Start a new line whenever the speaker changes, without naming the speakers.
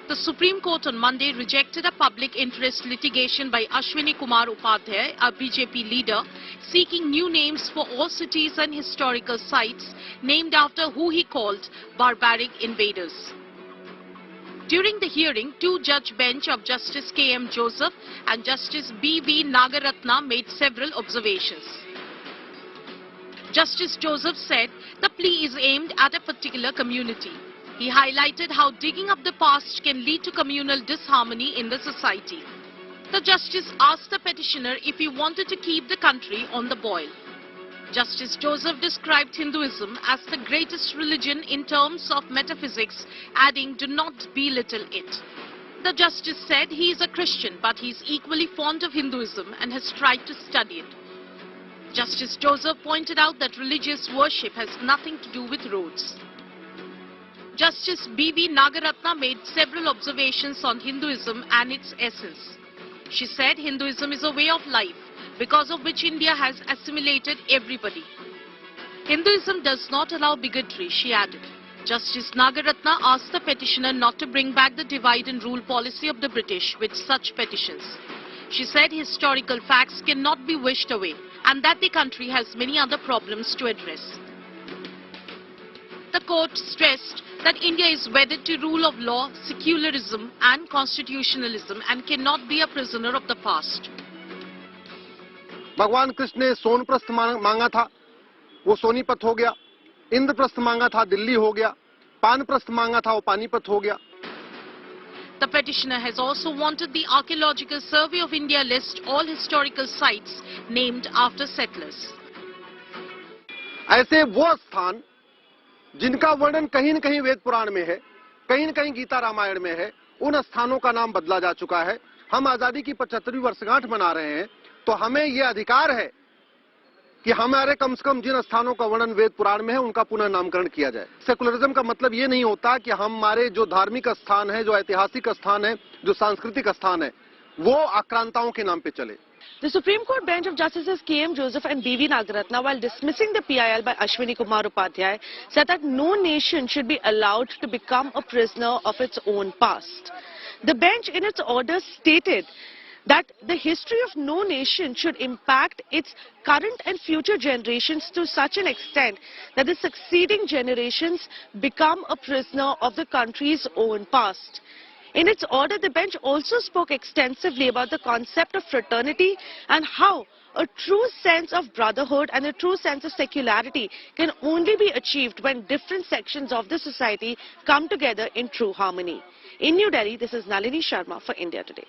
The Supreme Court on Monday rejected a public interest litigation by Ashwini Kumar Upadhyay, a BJP leader, seeking new names for all cities and historical sites named after who he called barbaric invaders. During the hearing, two-judge bench of Justice K.M. Joseph and Justice B.V. Nagaratna made several observations. Justice Joseph said the plea is aimed at a particular community. He highlighted how digging up the past can lead to communal disharmony in the society. The justice asked the petitioner if he wanted to keep the country on the boil. Justice Joseph described Hinduism as the greatest religion in terms of metaphysics, adding, "Do not belittle it." The justice said he is a Christian, but he is equally fond of Hinduism and has tried to study it. Justice Joseph pointed out that religious worship has nothing to do with roads. Justice B.V. Nagaratna made several observations on Hinduism and its essence. She said Hinduism is a way of life, because of which India has assimilated everybody. Hinduism does not allow bigotry, she added. Justice Nagaratna asked the petitioner not to bring back the divide and rule policy of the British with such petitions. She said historical facts cannot be wished away and that the country has many other problems to address. The court stressed that India is wedded to rule of law, secularism and constitutionalism and cannot be a prisoner of the past.
भगवान कृष्ण ने सोनप्रस्थ मांगा था, वो सोनीपत हो गया। इंद्रप्रस्थ मांगा था, दिल्ली हो गया। पानप्रस्थ मांगा था, वो पानीपत हो गया।
The petitioner has also wanted the Archaeological Survey of India list all historical sites named after settlers.
ऐसे वो स्थान जिनका वर्णन कहीं न कहीं वेद पुराण में है, कहीं न कहीं गीता रामायण में है, उन स्थानों का नाम बदला जा चुका है। हम आजादी की 75वीं वर्षगांठ मना रहे हैं, तो हमें ये अधिकार है कि हमारे कम से कम जिन स्थानों का वर्णन वेद पुराण में है उनका पुनः नामकरण किया जाए। सेकुलरिज्म का मतलब ये नहीं होता कि हमारे जो धार्मिक स्थान है, जो ऐतिहासिक स्थान है, जो सांस्कृतिक स्थान है, वो आक्रांताओं के नाम पे चले।
The Supreme Court bench of Justices K.M. Joseph and B.V. Nagaratna, while dismissing the PIL by Ashwini Kumar Upadhyay, said that no nation should be allowed to become a prisoner of its own past. The bench in its order stated that the history of no nation should impact its current and future generations to such an extent that the succeeding generations become a prisoner of the country's own past. In its order, the bench also spoke extensively about the concept of fraternity and how a true sense of brotherhood and a true sense of secularity can only be achieved when different sections of the society come together in true harmony. In New Delhi, this is Nalini Sharma for India Today.